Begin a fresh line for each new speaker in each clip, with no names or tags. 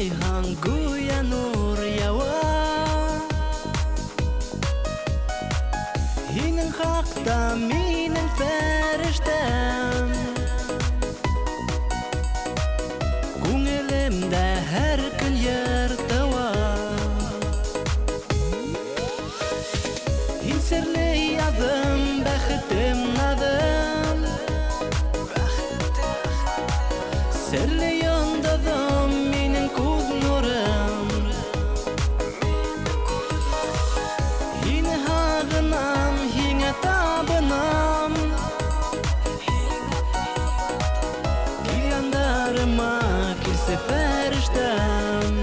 Ayhan go'ya nur yawa Hinin hakta minin ferishtem Ko'nglimda har kun yertawa Hin sirli adım baxtim nadim Sirli yondadim mening ko'z nurim Hini hag'inam, hinga tabinam Kelganlarima kelsa farishtam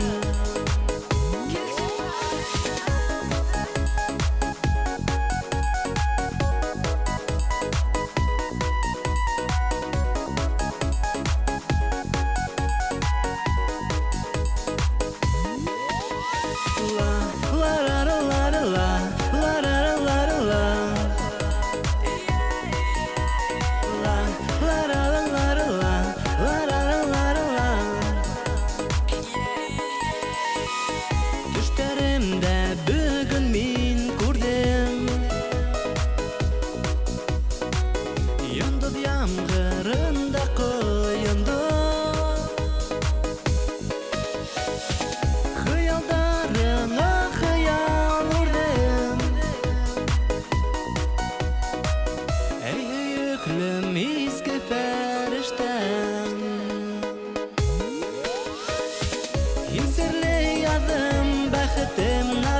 Düşlerimde bugün min kurdum Yandız yağmurunda koyundu Hayallarına hayal vurdum Ey yüklüm eski feriştem Hin sirli adım baxtim